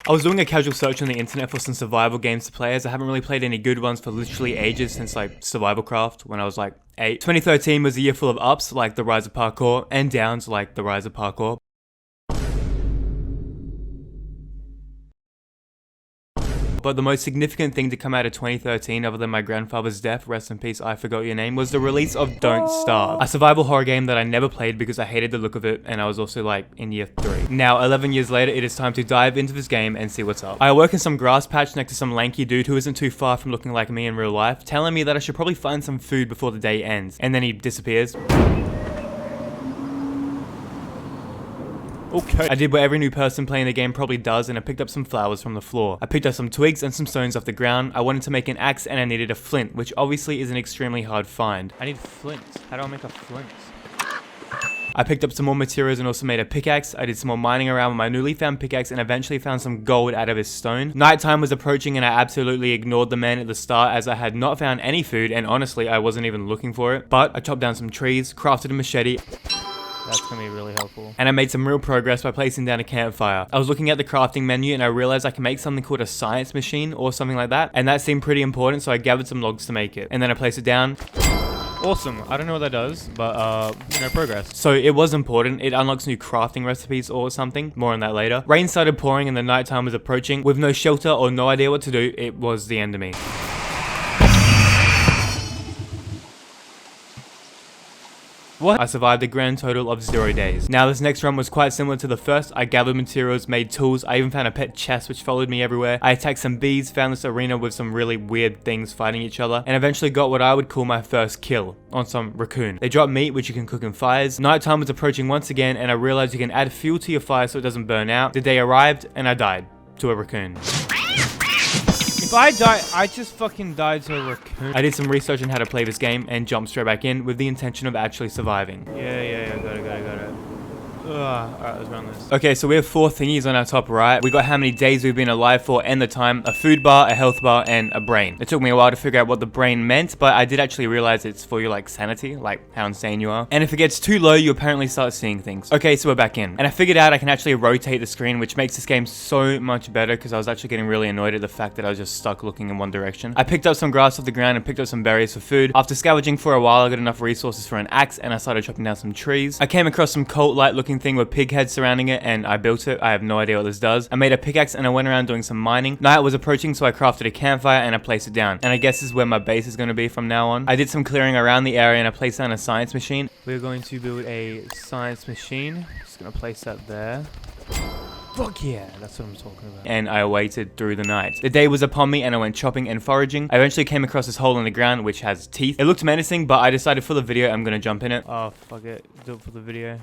I was doing a casual search on the internet for some survival games to play, as I haven't really played any good ones for literally ages since like Survival Craft when I was like 8. 2013 was a year full of ups like the rise of parkour and downs like the rise of parkour. But the most significant thing to come out of 2013, other than my grandfather's death, rest in peace, I forgot your name, was the release of Don't Starve, a survival horror game that I never played because I hated the look of it, and I was also like in year 3. Now, 11 years later, it is time to dive into this game and see what's up. I awoke in some grass patch next to some lanky dude who isn't too far from looking like me in real life, telling me that I should probably find some food before the day ends, and then he disappears. Okay. I did what every new person playing the game probably does, and I picked up some flowers from the floor. I picked up some twigs and some stones off the ground. I wanted to make an axe and I needed a flint, which obviously is an extremely hard find. I need flint. How do I make a flint? I picked up some more materials and also made a pickaxe. I did some more mining around with my newly found pickaxe and eventually found some gold out of his stone. Nighttime was approaching and I absolutely ignored the man at the start as I had not found any food, and honestly I wasn't even looking for it. But I chopped down some trees, crafted a machete. That's gonna be really helpful. And I made some real progress by placing down a campfire. I was looking at the crafting menu and I realized I can make something called a science machine or something like that. And that seemed pretty important, so I gathered some logs to make it. And then I placed it down. Awesome. I don't know what that does, but progress. So it was important. It unlocks new crafting recipes or something. More on that later. Rain started pouring and the nighttime was approaching. With no shelter or no idea what to do, it was the end of me. What? I survived a grand total of 0 days. Now this next run was quite similar to the first. I gathered materials, made tools, I even found a pet chest which followed me everywhere. I attacked some bees, found this arena with some really weird things fighting each other, and eventually got what I would call my first kill on some raccoon. They drop meat which you can cook in fires. Nighttime was approaching once again and I realized you can add fuel to your fire so it doesn't burn out. The day arrived and I died to a raccoon. If I die, I just fucking died to a raccoon. I did some research on how to play this game and jumped straight back in with the intention of actually surviving. Yeah, got it. Alright, let's run this. Okay, so we have 4 thingies on our top right. We got how many days we've been alive for and the time, a food bar, a health bar, and a brain. It took me a while to figure out what the brain meant, but I did actually realize it's for your like sanity, like how insane you are. And if it gets too low, you apparently start seeing things. Okay, so we're back in. And I figured out I can actually rotate the screen, which makes this game so much better because I was actually getting really annoyed at the fact that I was just stuck looking in one direction. I picked up some grass off the ground and picked up some berries for food. After scavenging for a while, I got enough resources for an axe and I started chopping down some trees. I came across some cult-like looking thing with pig heads surrounding it and I built it. I have no idea what this does. I made a pickaxe and I went around doing some mining. Night was approaching, so I crafted a campfire and I placed it down. And I guess this is where my base is going to be from now on. I did some clearing around the area and I placed down a science machine. We're going to build a science machine. Just going to place that there. Fuck yeah, that's what I'm talking about. And I waited through the night. The day was upon me and I went chopping and foraging. I eventually came across this hole in the ground which has teeth. It looked menacing, but I decided for the video I'm going to jump in it. Oh, fuck it. Do it for the video.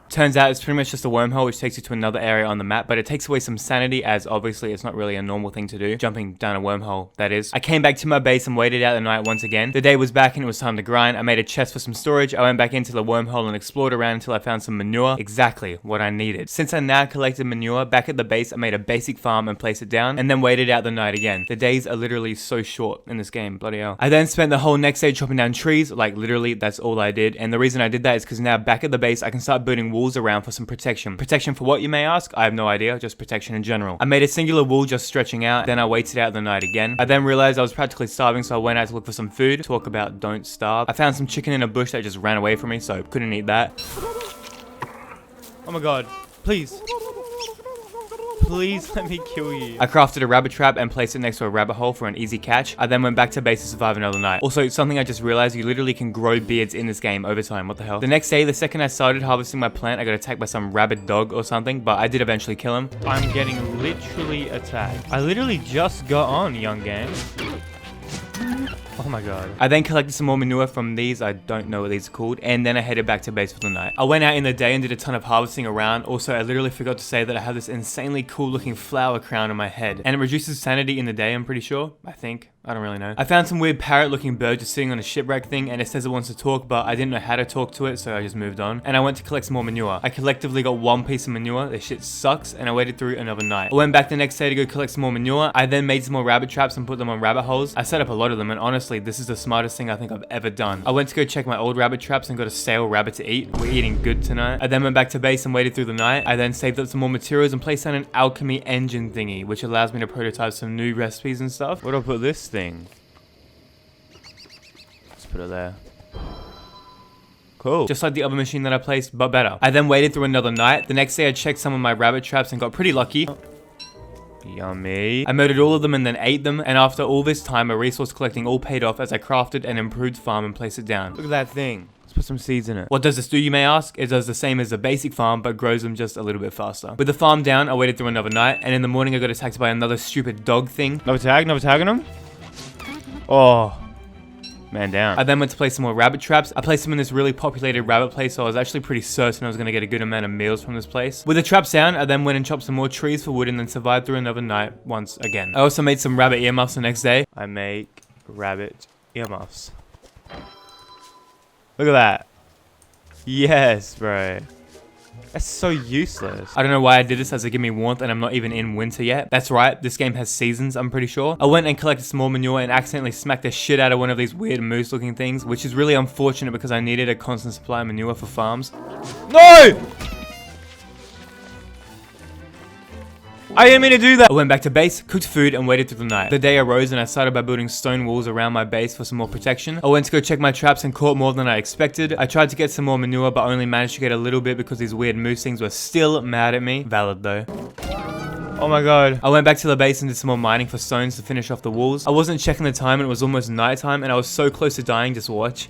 Turns out it's pretty much just a wormhole which takes you to another area on the map, but it takes away some sanity as obviously it's not really a normal thing to do. Jumping down a wormhole, that is. I came back to my base and waited out the night once again. The day was back and it was time to grind. I made a chest for some storage. I went back into the wormhole and explored around until I found some manure. Exactly what I needed. Since I now collected manure, back at the base I made a basic farm and placed it down, and then waited out the night again. The days are literally so short in this game, bloody hell. I then spent the whole next day chopping down trees, like literally that's all I did, and the reason I did that is because now back at the base I can start building walls around for some protection. Protection for what, you may ask? I have no idea, just protection in general. I made a singular wall just stretching out, then I waited out the night again. I then realized I was practically starving, so I went out to look for some food. Talk about don't starve. I found some chicken in a bush that just ran away from me, so couldn't eat that. Oh my god, please. Please let me kill you. I crafted a rabbit trap and placed it next to a rabbit hole for an easy catch. I then went back to base to survive another night. Also, something I just realized, you literally can grow beards in this game over time. What the hell? The next day, the second I started harvesting my plant, I got attacked by some rabid dog or something, but I did eventually kill him. I'm getting literally attacked. I literally just got on, young game. Oh my god. I then collected some more manure from these, I don't know what these are called, and then I headed back to base for the night. I went out in the day and did a ton of harvesting around. Also, I literally forgot to say that I have this insanely cool looking flower crown on my head, and it reduces sanity in the day, I'm pretty sure. I think. I don't really know. I found some weird parrot looking bird just sitting on a shipwreck thing, and it says it wants to talk, but I didn't know how to talk to it, so I just moved on. And I went to collect some more manure. I collectively got 1 piece of manure. This shit sucks, and I waited through another night. I went back the next day to go collect some more manure. I then made some more rabbit traps and put them on rabbit holes. I set up a lot of them, and honestly, honestly, this is the smartest thing I think I've ever done. I went to go check my old rabbit traps and got a stale rabbit to eat. We're eating good tonight. I then went back to base and waited through the night. I then saved up some more materials and placed down an alchemy engine thingy, which allows me to prototype some new recipes and stuff. Where do I put this thing? Let's put it there. Cool. Just like the other machine that I placed, but better. I then waited through another night. The next day I checked some of my rabbit traps and got pretty lucky. Yummy. I murdered all of them and then ate them, and after all this time, my resource collecting all paid off as I crafted an improved farm and placed it down. Look at that thing. Let's put some seeds in it. What does this do, you may ask? It does the same as a basic farm, but grows them just a little bit faster. With the farm down, I waited through another night, and in the morning I got attacked by another stupid dog thing. Another tagging him? Oh. Man down. I then went to place some more rabbit traps. I placed them in this really populated rabbit place, so I was actually pretty certain I was going to get a good amount of meals from this place. With the traps down, I then went and chopped some more trees for wood and then survived through another night once again. I also made some rabbit earmuffs the next day. I make rabbit earmuffs. Look at that. Yes, bro. That's so useless. I don't know why I did this as it give me warmth and I'm not even in winter yet. That's right, this game has seasons, I'm pretty sure. I went and collected some more manure and accidentally smacked the shit out of one of these weird moose looking things, which is really unfortunate because I needed a constant supply of manure for farms. No! I didn't mean to do that. I went back to base, cooked food, and waited through the night. The day arose and I started by building stone walls around my base for some more protection. I went to go check my traps and caught more than I expected. I tried to get some more manure, but only managed to get a little bit because these weird moose things were still mad at me. Valid though. Oh my god. I went back to the base and did some more mining for stones to finish off the walls. I wasn't checking the time and it was almost nighttime and I was so close to dying, just watch.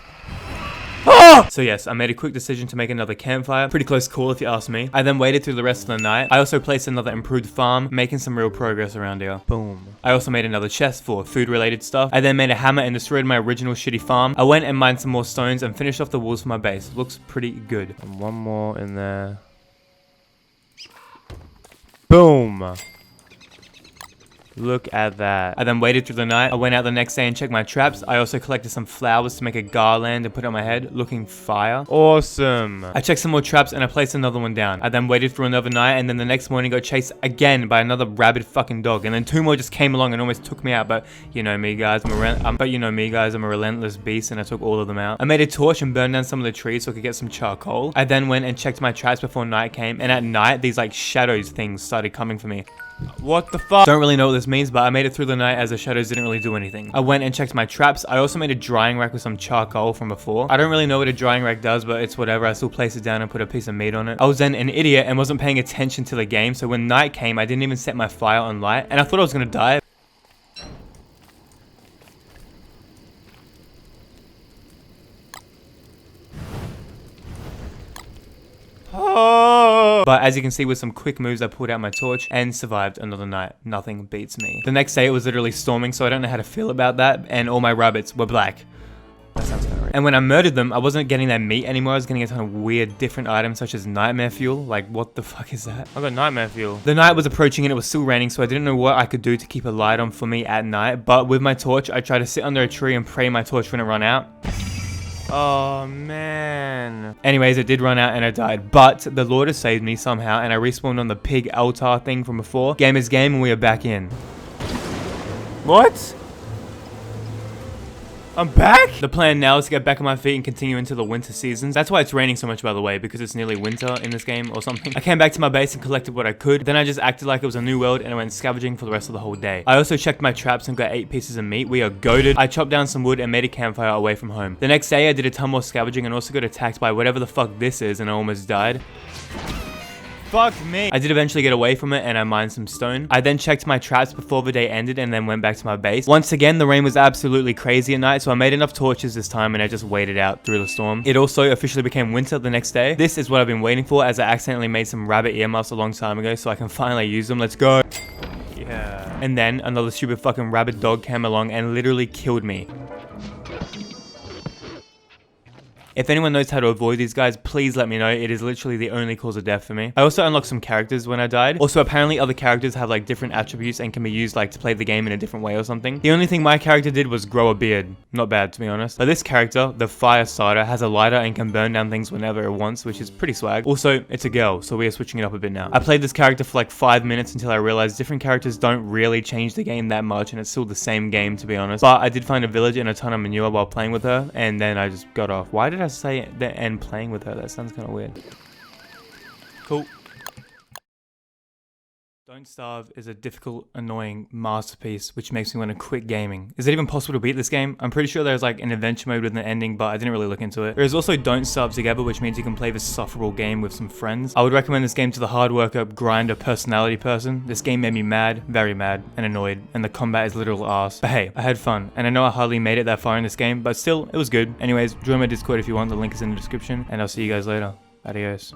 Ah! So yes, I made a quick decision to make another campfire. Pretty close call if you ask me. I then waited through the rest of the night. I also placed another improved farm, making some real progress around here. Boom. I also made another chest for food related stuff. I then made a hammer and destroyed my original shitty farm. I went and mined some more stones and finished off the walls for my base. Looks pretty good. And one more in there. Boom. Look at that. I then waited through the night. I went out the next day and checked my traps. I also collected some flowers to make a garland and put it on my head, looking fire. Awesome. I checked some more traps and I placed another one down. I then waited through another night and then the next morning got chased again by another rabid fucking dog. And then two more just came along and almost took me out. But you know me guys, I'm a relentless beast and I took all of them out. I made a torch and burned down some of the trees so I could get some charcoal. I then went and checked my traps before night came. And at night, these like shadows things started coming for me. What the fuck? Don't really know what this means, but I made it through the night as the shadows didn't really do anything. I went and checked my traps. I also made a drying rack with some charcoal from before. I don't really know what a drying rack does, but it's whatever. I still placed it down and put a piece of meat on it. I was then an idiot and wasn't paying attention to the game, so when night came, I didn't even set my fire on light, and I thought I was gonna die. But as you can see, with some quick moves, I pulled out my torch and survived another night. Nothing beats me. The next day, it was literally storming, so I don't know how to feel about that, and all my rabbits were black. That sounds kind of right. And when I murdered them, I wasn't getting their meat anymore. I was getting a ton of weird, different items, such as nightmare fuel. Like, what the fuck is that? I got nightmare fuel. The night was approaching and it was still raining, so I didn't know what I could do to keep a light on for me at night. But with my torch, I tried to sit under a tree and pray my torch wouldn't run out. Oh, man. Anyways, it did run out and I died. But the Lord has saved me somehow and I respawned on the pig altar thing from before. Game is game and we are back in. What? I'm back? The plan now is to get back on my feet and continue into the winter seasons. That's why it's raining so much, by the way, because it's nearly winter in this game or something. I came back to my base and collected what I could. Then I just acted like it was a new world and I went scavenging for the rest of the whole day. I also checked my traps and got 8 pieces of meat. We are goated. I chopped down some wood and made a campfire away from home. The next day, I did a ton more scavenging and also got attacked by whatever the fuck this is and I almost died. Fuck me. I did eventually get away from it and I mined some stone. I then checked my traps before the day ended and then went back to my base. Once again, the rain was absolutely crazy at night, so I made enough torches this time and I just waited out through the storm. It also officially became winter the next day. This is what I've been waiting for, as I accidentally made some rabbit earmuffs a long time ago, so I can finally use them. Let's go. Yeah. And then another stupid fucking rabbit dog came along and literally killed me. If anyone knows how to avoid these guys, please let me know. It is literally the only cause of death for me. I also unlocked some characters when I died. Also, apparently other characters have like different attributes and can be used like to play the game in a different way or something. The only thing my character did was grow a beard. Not bad, to be honest. But this character, the fire starter, has a lighter and can burn down things whenever it wants, which is pretty swag. Also, it's a girl, so we are switching it up a bit now. I played this character for like 5 minutes until I realized different characters don't really change the game that much, and it's still the same game, to be honest. But I did find a village and a ton of manure while playing with her, and then I just got off. Why did I say the end playing with her? That sounds kind of weird. Cool. Don't Starve is a difficult, annoying masterpiece, which makes me want to quit gaming. Is it even possible to beat this game? I'm pretty sure there's like an adventure mode with an ending, but I didn't really look into it. There is also Don't Starve Together, which means you can play this sufferable game with some friends. I would recommend this game to the hard worker, grinder, personality person. This game made me mad, very mad, and annoyed, and the combat is literal ass. But hey, I had fun, and I know I hardly made it that far in this game, but still, it was good. Anyways, join my Discord if you want, the link is in the description, and I'll see you guys later. Adios.